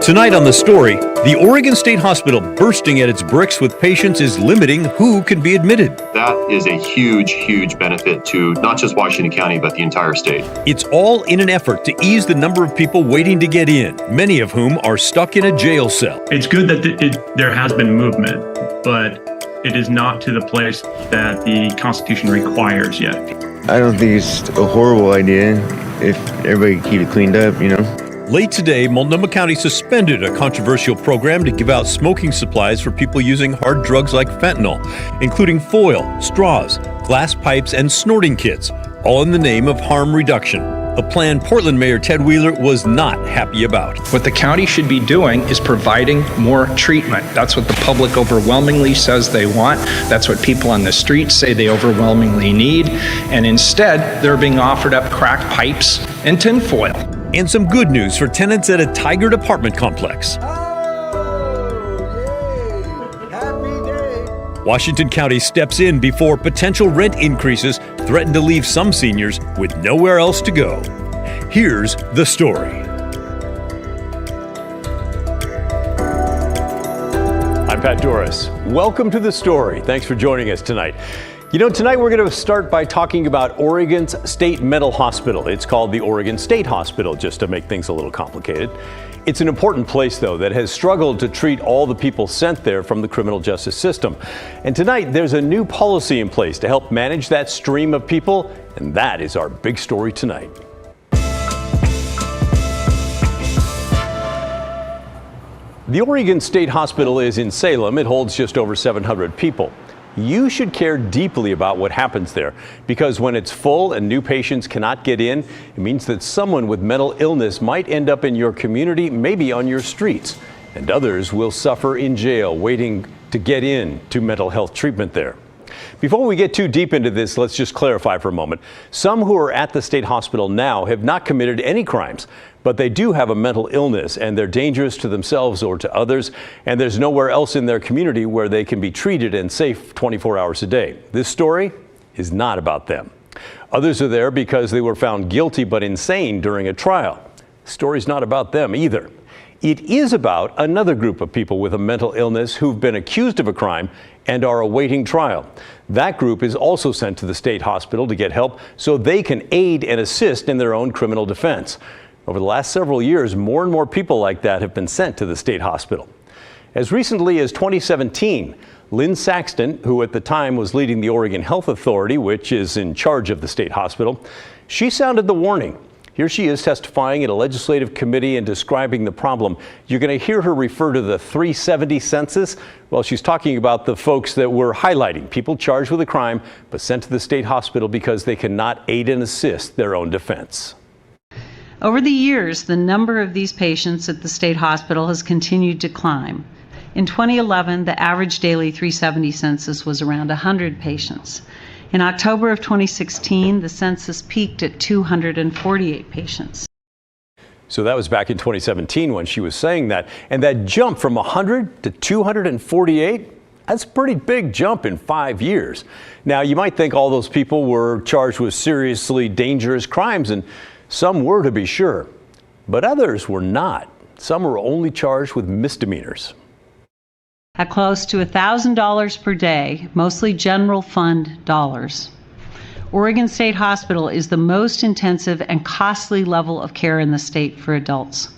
Tonight on The Story, the Oregon State Hospital bursting at its bricks with patients is limiting who can be admitted. That is a huge, huge benefit to not just Washington County, but the entire state. It's all in an effort to ease the number of people waiting to get in, many of whom are stuck in a jail cell. It's good that there has been movement, but it is not to the place that the Constitution requires yet. I don't think it's a horrible idea if everybody keep it cleaned up, Late today, Multnomah County suspended a controversial program to give out smoking supplies for people using hard drugs like fentanyl, including foil, straws, glass pipes, and snorting kits, all in the name of harm reduction. A plan Portland Mayor Ted Wheeler was not happy about. What the county should be doing is providing more treatment. That's what the public overwhelmingly says they want. That's what people on the streets say they overwhelmingly need. And instead, they're being offered up crack pipes and tinfoil. And some good news for tenants at a Tigard apartment complex. Washington County steps in before potential rent increases threaten to leave some seniors with nowhere else to go. Here's The Story. I'm Pat Doris. Welcome to The Story. Thanks for joining us tonight. Tonight we're going to start by talking about Oregon's state mental hospital. It's called the Oregon State Hospital, just to make things a little complicated. It's an important place, though, that has struggled to treat all the people sent there from the criminal justice system. And tonight there's a new policy in place to help manage that stream of people, and that is our big story tonight. The Oregon State Hospital is in Salem. It holds just over 700 people. You should care deeply about what happens there, because when it's full and new patients cannot get in, it means that someone with mental illness might end up in your community, maybe on your streets, and others will suffer in jail waiting to get in to mental health treatment there. Before we get too deep into this, let's just clarify for a moment. Some who are at the state hospital now have not committed any crimes, but they do have a mental illness and they're dangerous to themselves or to others, and there's nowhere else in their community where they can be treated and safe 24 hours a day. This story is not about them. Others are there because they were found guilty but insane during a trial. The story's not about them either. It is about another group of people with a mental illness who've been accused of a crime and are awaiting trial. That group is also sent to the state hospital to get help so they can aid and assist in their own criminal defense. Over the last several years, more and more people like that have been sent to the state hospital. As recently as 2017, Lynn Saxton, who at the time was leading the Oregon Health Authority, which is in charge of the state hospital, she sounded the warning. Here she is testifying at a legislative committee and describing the problem. You're going to hear her refer to the 370 census. Well, she's talking about the folks that we're highlighting, people charged with a crime but sent to the state hospital because they cannot aid and assist their own defense. Over the years, the number of these patients at the state hospital has continued to climb. In 2011, the average daily 370 census was around 100 patients. In October of 2016, the census peaked at 248 patients. So that was back in 2017 when she was saying that. And that jump from 100 to 248, that's a pretty big jump in 5 years. Now, you might think all those people were charged with seriously dangerous crimes, and some were, to be sure, but others were not. Some were only charged with misdemeanors. At close to $1,000 per day, mostly general fund dollars, Oregon State Hospital is the most intensive and costly level of care in the state for adults.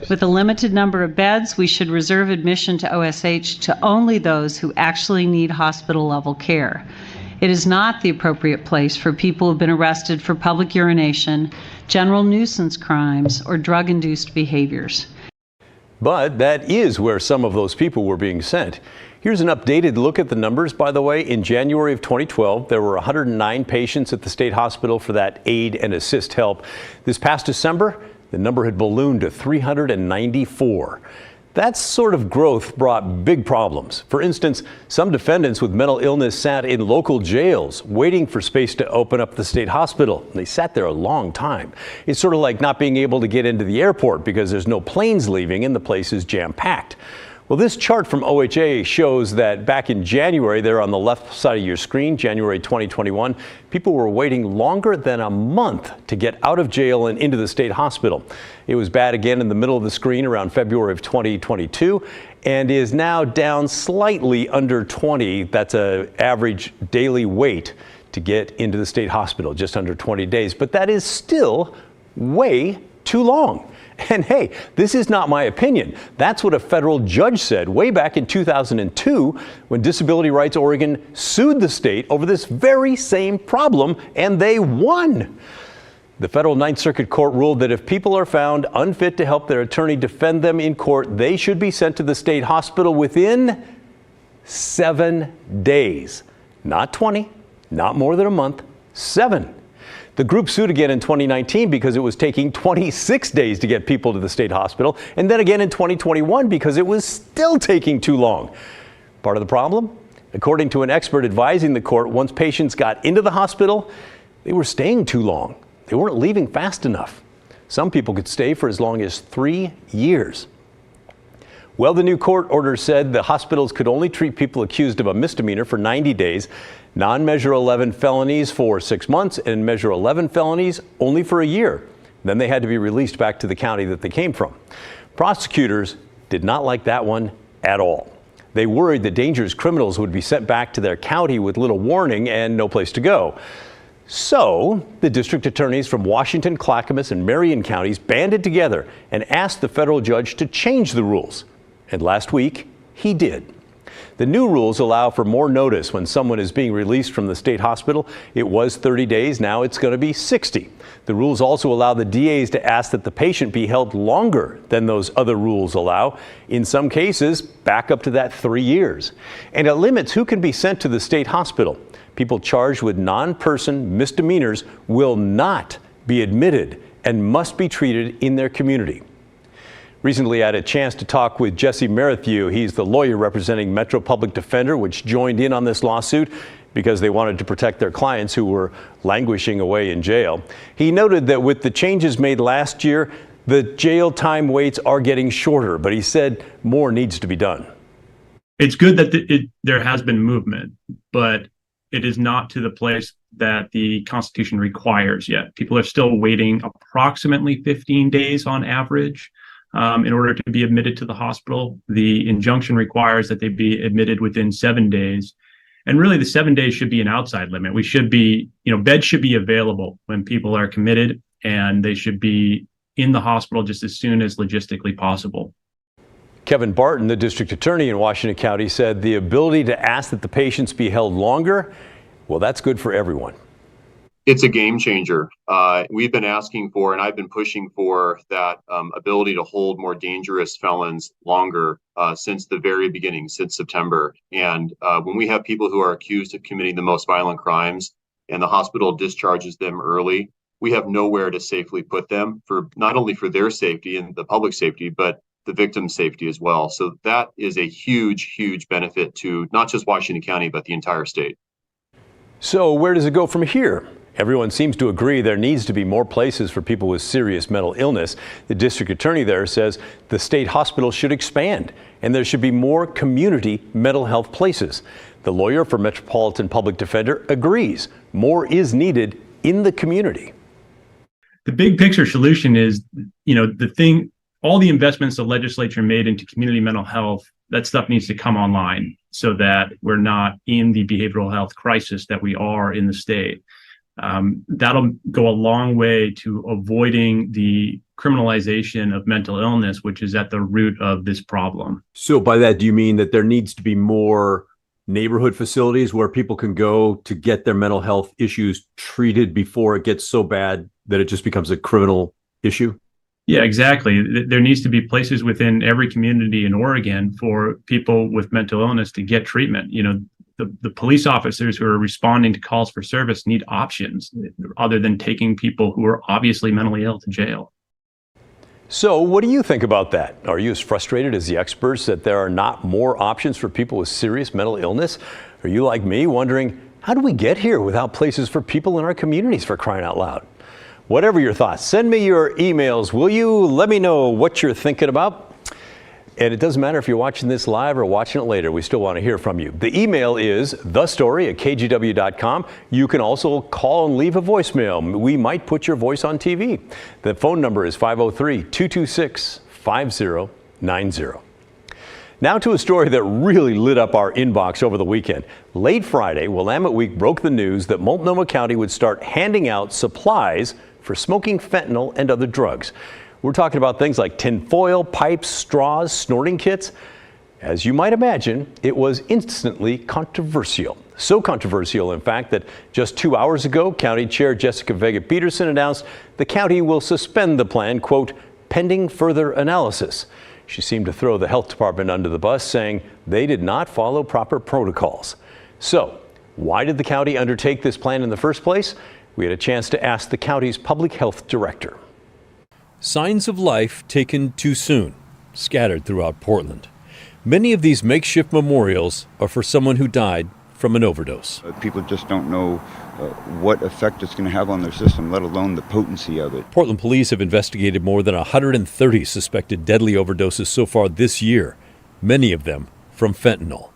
With a limited number of beds, we should reserve admission to OSH to only those who actually need hospital-level care. It is not the appropriate place for people who have been arrested for public urination, general nuisance crimes, or drug-induced behaviors. But that is where some of those people were being sent. Here's an updated look at the numbers, by the way. In January of 2012, there were 109 patients at the state hospital for that aid and assist help. This past December, the number had ballooned to 394. That sort of growth brought big problems. For instance, some defendants with mental illness sat in local jails waiting for space to open up the state hospital. They sat there a long time. It's sort of like not being able to get into the airport because there's no planes leaving and the place is jam-packed. Well, this chart from OHA shows that back in January, there on the left side of your screen, January 2021, people were waiting longer than a month to get out of jail and into the state hospital. It was bad again in the middle of the screen around February of 2022 and is now down slightly under 20. That's an average daily wait to get into the state hospital, just under 20 days. But that is still way too long. And hey, this is not my opinion. That's what a federal judge said way back in 2002 when Disability Rights Oregon sued the state over this very same problem, and they won. The federal Ninth Circuit Court ruled that if people are found unfit to help their attorney defend them in court, they should be sent to the state hospital within 7 days. Not 20, not more than a month, 7. The group sued again in 2019 because it was taking 26 days to get people to the state hospital, and then again in 2021 because it was still taking too long. Part of the problem? According to an expert advising the court, once patients got into the hospital, they were staying too long. They weren't leaving fast enough. Some people could stay for as long as 3 years. Well, the new court order said the hospitals could only treat people accused of a misdemeanor for 90 days, non-Measure 11 felonies for 6 months, and Measure 11 felonies only for a year. Then they had to be released back to the county that they came from. Prosecutors did not like that one at all. They worried that dangerous criminals would be sent back to their county with little warning and no place to go. So the district attorneys from Washington, Clackamas, and Marion counties banded together and asked the federal judge to change the rules. And last week, he did. The new rules allow for more notice when someone is being released from the state hospital. It was 30 days, now it's going to be 60. The rules also allow the DAs to ask that the patient be held longer than those other rules allow, in some cases back up to that 3 years. And it limits who can be sent to the state hospital. People charged with non-person misdemeanors will not be admitted and must be treated in their community. Recently, I had a chance to talk with Jesse Merrithew. He's the lawyer representing Metro Public Defender, which joined in on this lawsuit because they wanted to protect their clients who were languishing away in jail. He noted that with the changes made last year, the jail time waits are getting shorter, but he said more needs to be done. It's good that there has been movement, but it is not to the place that the Constitution requires yet. People are still waiting approximately 15 days on average. In order to be admitted to the hospital. The injunction requires that they be admitted within 7 days. And really the 7 days should be an outside limit. We should be, beds should be available when people are committed, and they should be in the hospital just as soon as logistically possible. Kevin Barton, the district attorney in Washington County, said the ability to ask that the patients be held longer, well, that's good for everyone. It's a game changer. We've been asking for, and I've been pushing for that ability to hold more dangerous felons longer since the very beginning, since September. And when we have people who are accused of committing the most violent crimes and the hospital discharges them early, we have nowhere to safely put them, for not only for their safety and the public safety, but the victim's safety as well. So that is a huge, huge benefit to not just Washington County, but the entire state. So where does it go from here? Everyone seems to agree there needs to be more places for people with serious mental illness. The district attorney there says the state hospital should expand and there should be more community mental health places. The lawyer for Metropolitan Public Defender agrees more is needed in the community. The big picture solution is, all the investments the legislature made into community mental health, that stuff needs to come online so that we're not in the behavioral health crisis that we are in the state. That'll go a long way to avoiding the criminalization of mental illness, which is at the root of this problem. So by that, do you mean that there needs to be more neighborhood facilities where people can go to get their mental health issues treated before it gets so bad that it just becomes a criminal issue? Yeah, exactly. There needs to be places within every community in Oregon for people with mental illness to get treatment. The police officers who are responding to calls for service need options other than taking people who are obviously mentally ill to jail. So what do you think about that? Are you as frustrated as the experts that there are not more options for people with serious mental illness? Are you like me wondering, how do we get here without places for people in our communities, for crying out loud? Whatever your thoughts, send me your emails, will you? Let me know what you're thinking about. And it doesn't matter if you're watching this live or watching it later, we still want to hear from you. The email is thestory@kgw.com. You can also call and leave a voicemail. We might put your voice on TV. The phone number is 503-226-5090. Now to a story that really lit up our inbox over the weekend. Late Friday, Willamette Week broke the news that Multnomah County would start handing out supplies for smoking fentanyl and other drugs. We're talking about things like tinfoil, pipes, straws, snorting kits. As you might imagine, it was instantly controversial. So controversial, in fact, that just 2 hours ago, County Chair Jessica Vega-Peterson announced the county will suspend the plan, quote, pending further analysis. She seemed to throw the health department under the bus, saying they did not follow proper protocols. So, why did the county undertake this plan in the first place? We had a chance to ask the county's public health director. Signs of life taken too soon, scattered throughout Portland. Many of these makeshift memorials are for someone who died from an overdose. People just don't know what effect it's going to have on their system, let alone the potency of it. Portland police have investigated more than 130 suspected deadly overdoses so far this year, many of them from fentanyl.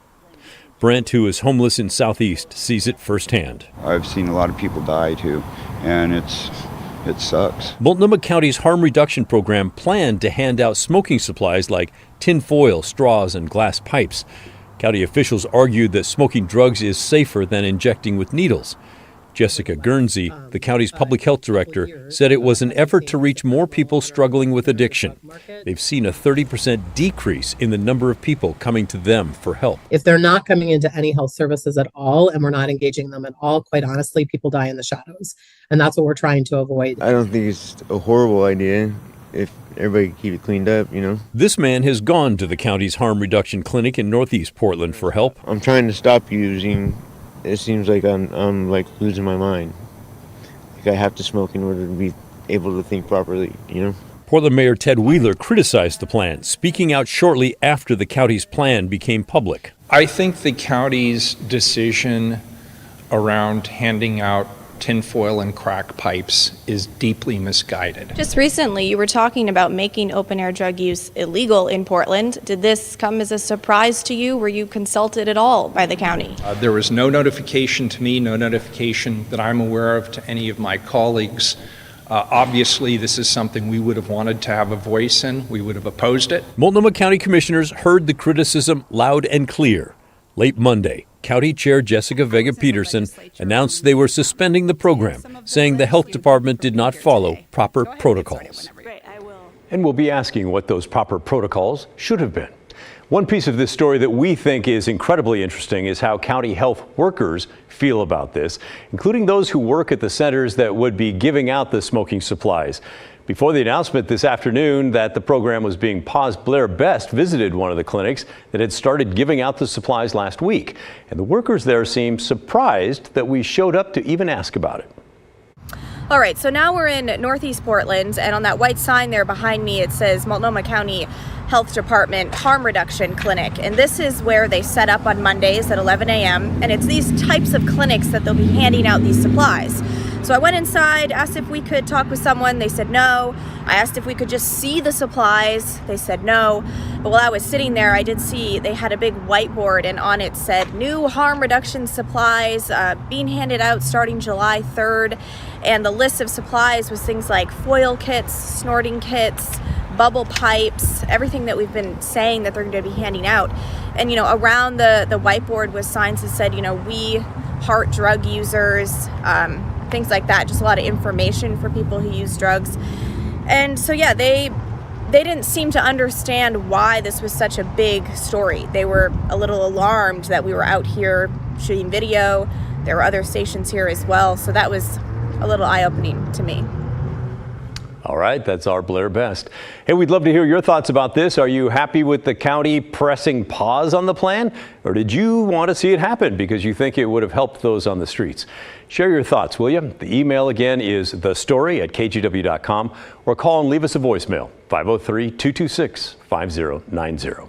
Brent, who is homeless in Southeast, sees it firsthand. I've seen a lot of people die too, and it sucks. Multnomah County's harm reduction program planned to hand out smoking supplies like tin foil, straws, and glass pipes. County officials argued that smoking drugs is safer than injecting with needles. Jessica Guernsey, the county's public health director, said it was an effort to reach more people struggling with addiction. They've seen a 30% decrease in the number of people coming to them for help. If they're not coming into any health services at all and we're not engaging them at all, quite honestly, people die in the shadows. And that's what we're trying to avoid. I don't think it's a horrible idea if everybody could keep it cleaned up, you know. This man has gone to the county's harm reduction clinic in Northeast Portland for help. I'm trying to stop using. It seems like I'm like losing my mind. Like I have to smoke in order to be able to think properly, you know? Portland Mayor Ted Wheeler criticized the plan, speaking out shortly after the county's plan became public. I think the county's decision around handing out tinfoil and crack pipes is deeply misguided. Just recently, you were talking about making open-air drug use illegal in Portland. Did this come as a surprise to you? Were you consulted at all by the county? There was no notification to me, no notification that I'm aware of to any of my colleagues. Obviously, this is something we would have wanted to have a voice in. We would have opposed it. Multnomah County commissioners heard the criticism loud and clear. Late Monday, County Chair Jessica Vega-Peterson announced they were suspending the program, saying the health department did not follow proper protocols. And we'll be asking what those proper protocols should have been. One piece of this story that we think is incredibly interesting is how county health workers feel about this, including those who work at the centers that would be giving out the smoking supplies. Before the announcement this afternoon that the program was being paused, Blair Best visited one of the clinics that had started giving out the supplies last week. And the workers there seemed surprised that we showed up to even ask about it. All right, so now we're in Northeast Portland, and on that white sign there behind me, it says Multnomah County Health Department Harm Reduction Clinic. And this is where they set up on Mondays at 11 a.m. And it's these types of clinics that they'll be handing out these supplies. So I went inside, asked if we could talk with someone. They said no. I asked if we could just see the supplies. They said no. But while I was sitting there, I did see they had a big whiteboard, and on it said new harm reduction supplies being handed out starting July 3rd. And the list of supplies was things like foil kits, snorting kits, bubble pipes, everything that we've been saying that they're going to be handing out. And, you know, around the whiteboard was signs that said, you know, we heart drug users, things like that, just a lot of information for people who use drugs. And so, yeah, they didn't seem to understand why this was such a big story. They were a little alarmed that we were out here shooting video. There were other stations here as well. So that was a little eye-opening to me. All right, that's our Blair Best. Hey, we'd love to hear your thoughts about this. Are you happy with the county pressing pause on the plan? Or did you want to see it happen because you think it would have helped those on the streets? Share your thoughts, will you? The email again is thestory@kgw.com, or call and leave us a voicemail, 503-226-5090.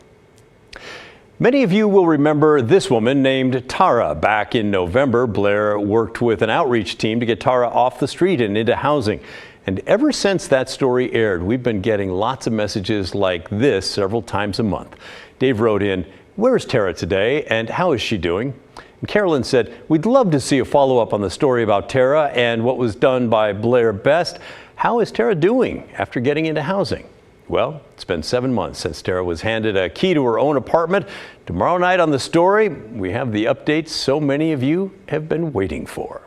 Many of you will remember this woman named Tara. Back in November, Blair worked with an outreach team to get Tara off the street and into housing. And ever since that story aired, we've been getting lots of messages like this several times a month. Dave wrote in, "Where's Tara today and how is she doing?" And Carolyn said, "We'd love to see a follow-up on the story about Tara and what was done by Blair Best. How is Tara doing after getting into housing?" Well, it's been 7 months since Tara was handed a key to her own apartment. Tomorrow night on The Story, we have the updates so many of you have been waiting for.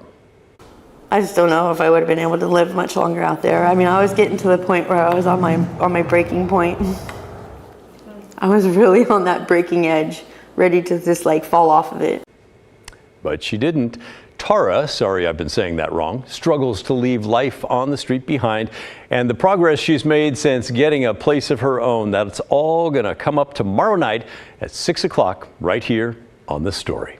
I just don't know if I would have been able to live much longer out there. I mean, I was getting to the point where I was on my breaking point. I was really on that breaking edge, ready to just like fall off of it. But she didn't. Tara, sorry I've been saying that wrong, struggles to leave life on the street behind. And the progress she's made since getting a place of her own, that's all going to come up tomorrow night at 6 o'clock right here on The Story.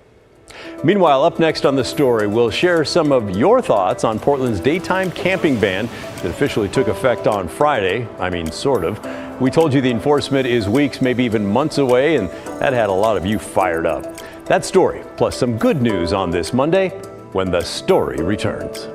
Meanwhile, up next on The Story, we'll share some of your thoughts on Portland's daytime camping ban that officially took effect on Friday. I mean, sort of. We told you the enforcement is weeks, maybe even months away, and that had a lot of you fired up. That story, plus some good news on this Monday when The Story returns.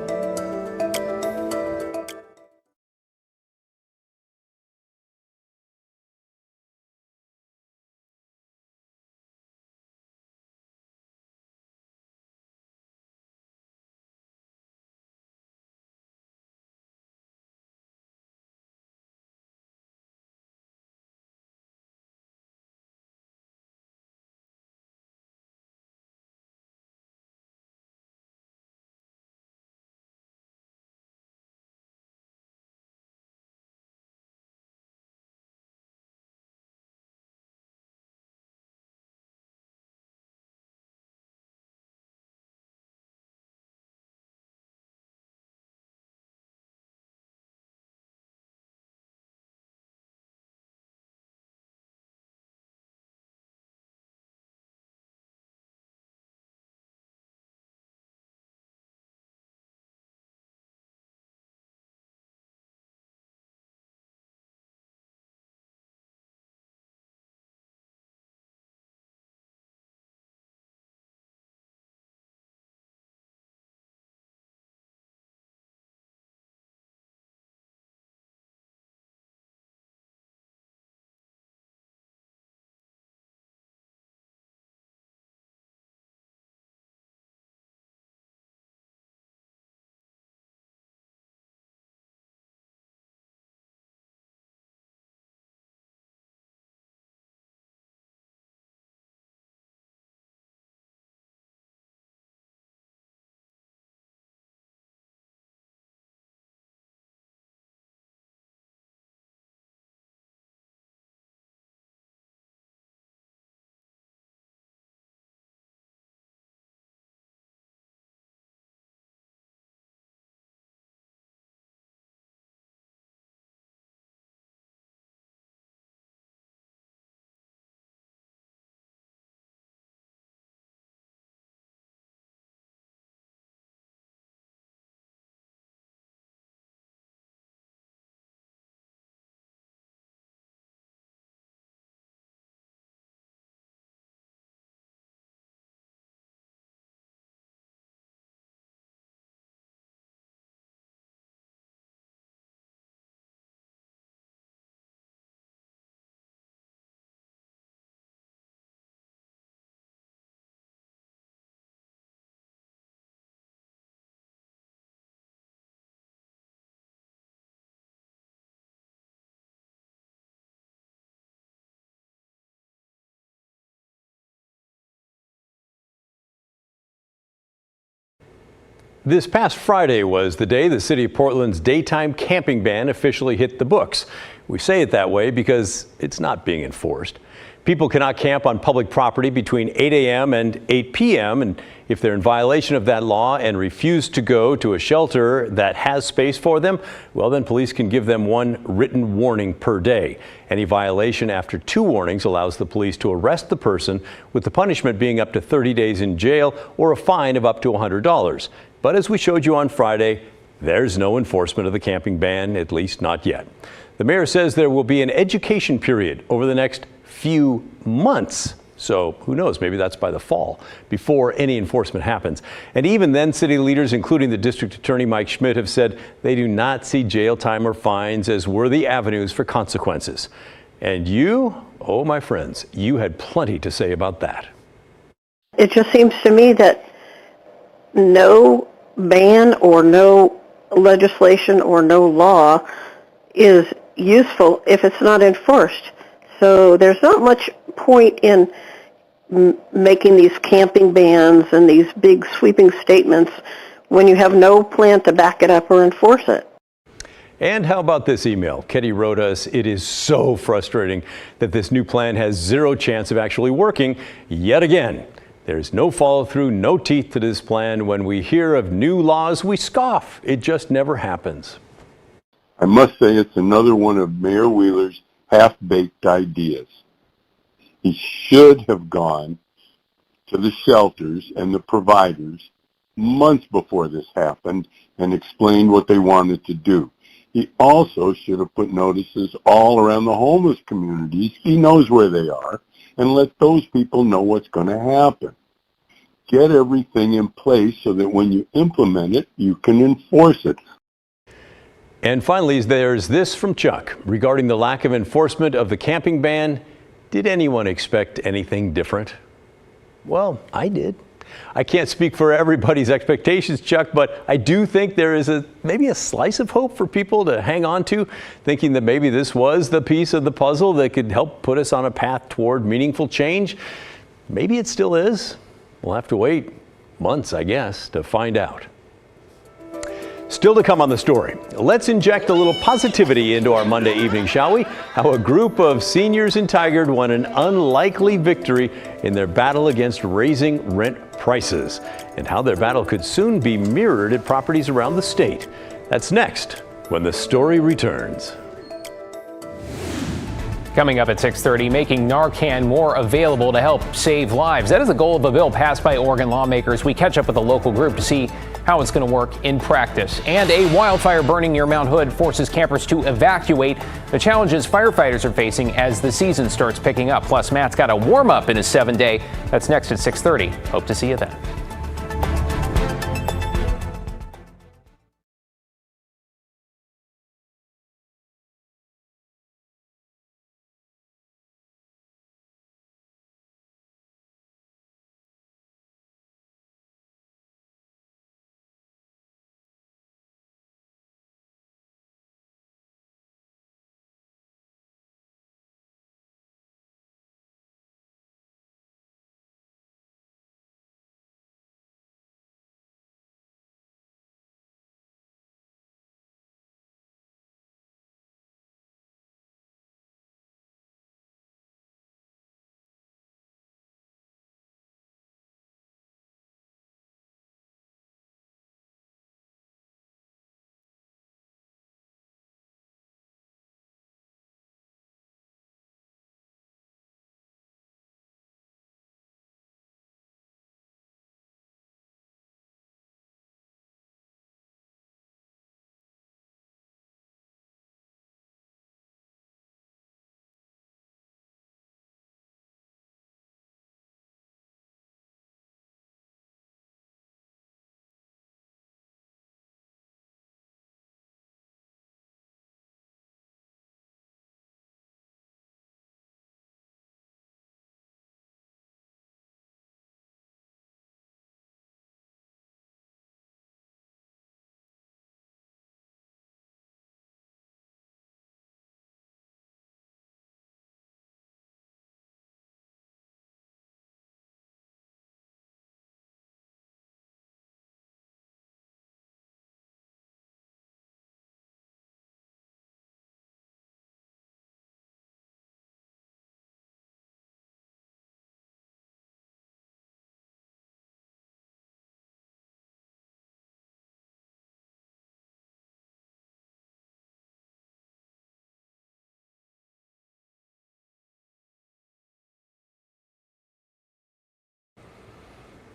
This past Friday was the day the city of Portland's daytime camping ban officially hit the books. We say it that way because it's not being enforced. People cannot camp on public property between 8 a.m. and 8 p.m. and if they're in violation of that law and refuse to go to a shelter that has space for them, well, then police can give them one written warning per day. Any violation after 2 warnings allows the police to arrest the person, with the punishment being up to 30 days in jail or a fine of up to $100. But as we showed you on Friday, there's no enforcement of the camping ban, at least not yet. The mayor says there will be an education period over the next few months So who knows, maybe that's by the fall, before any enforcement happens. And even then, city leaders, including the district attorney Mike Schmidt, have said they do not see jail time or fines as worthy avenues for consequences. And you, oh my friends, you had plenty to say about that. It just seems to me that no ban or no legislation or no law is useful if it's not enforced. So there's not much point in making these camping bans and these big sweeping statements when you have no plan to back it up or enforce it. And how about this email? Ketty wrote us, "It is so frustrating that this new plan has zero chance of actually working yet again. There's no follow through, no teeth to this plan. When we hear of new laws, we scoff. It just never happens." I must say it's another one of Mayor Wheeler's half-baked ideas. He should have gone to the shelters and the providers months before this happened and explained what they wanted to do. He also should have put notices all around the homeless communities. He knows where they are, and let those people know what's going to happen. Get everything in place so that when you implement it, you can enforce it. And finally, there's this from Chuck regarding the lack of enforcement of the camping ban. Did anyone expect anything different? Well, I did. I can't speak for everybody's expectations, Chuck, but I do think there is maybe a slice of hope for people to hang on to, thinking that maybe this was the piece of the puzzle that could help put us on a path toward meaningful change. Maybe it still is. We'll have to wait months, I guess, to find out. Still to come on the story, let's inject a little positivity into our Monday evening, shall we? How a group of seniors in Tigard won an unlikely victory in their battle against raising rent prices, and how their battle could soon be mirrored at properties around the state. That's next, when the story returns. Coming up at 6:30, making Narcan more available to help save lives. That is the goal of a bill passed by Oregon lawmakers. We catch up with a local group to see how it's going to work in practice. And a wildfire burning near Mount Hood forces campers to evacuate. The challenges firefighters are facing as the season starts picking up. Plus, Matt's got a warm up in his 7-day. That's next at 6:30. Hope to see you then.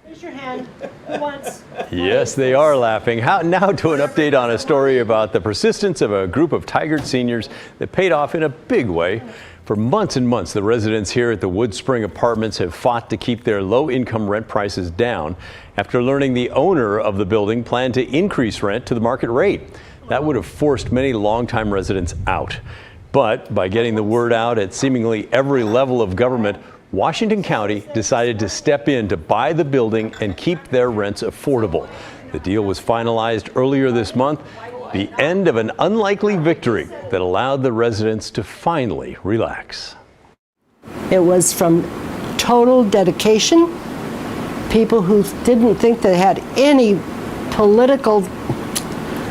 Raise your hand once. Yes, they are laughing. Now to an update on a story about the persistence of a group of Tigard seniors that paid off in a big way. For months and months, the residents here at the Wood Spring Apartments have fought to keep their low-income rent prices down after learning the owner of the building planned to increase rent to the market rate. That would have forced many longtime residents out. But by getting the word out at seemingly every level of government, Washington County decided to step in to buy the building and keep their rents affordable. The deal was finalized earlier this month, the end of an unlikely victory that allowed the residents to finally relax. It was from total dedication, people who didn't think they had any political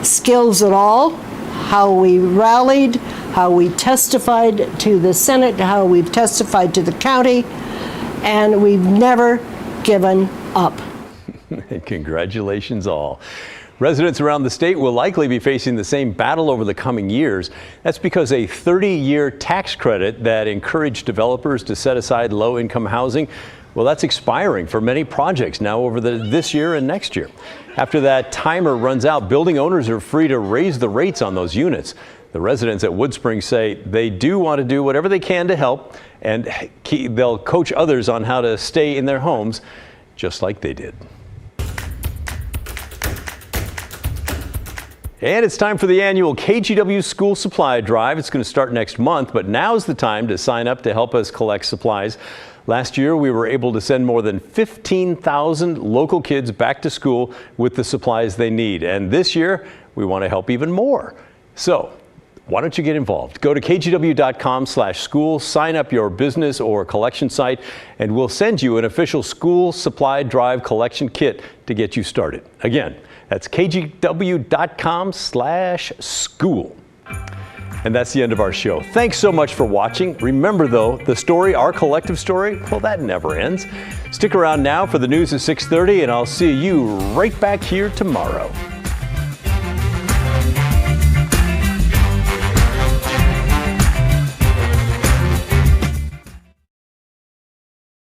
skills at all, how we rallied, how we testified to the Senate, how we've testified to the county, and we've never given up. Congratulations all. Residents around the state will likely be facing the same battle over the coming years. That's because a 30-year tax credit that encouraged developers to set aside low-income housing, well, that's expiring for many projects now over this year and next year. After that timer runs out, building owners are free to raise the rates on those units. The residents at Wood Spring say they do want to do whatever they can to help, and they'll coach others on how to stay in their homes just like they did. And it's time for the annual KGW School Supply Drive. It's going to start next month, but now's the time to sign up to help us collect supplies. Last year, we were able to send more than 15,000 local kids back to school with the supplies they need. And this year, we want to help even more. So why don't you get involved? Go to kgw.com/school, sign up your business or collection site, and we'll send you an official school supply drive collection kit to get you started. Again, that's kgw.com/school. And that's the end of our show. Thanks so much for watching. Remember, though, the story, our collective story, well, that never ends. Stick around now for the news at 6:30, and I'll see you right back here tomorrow.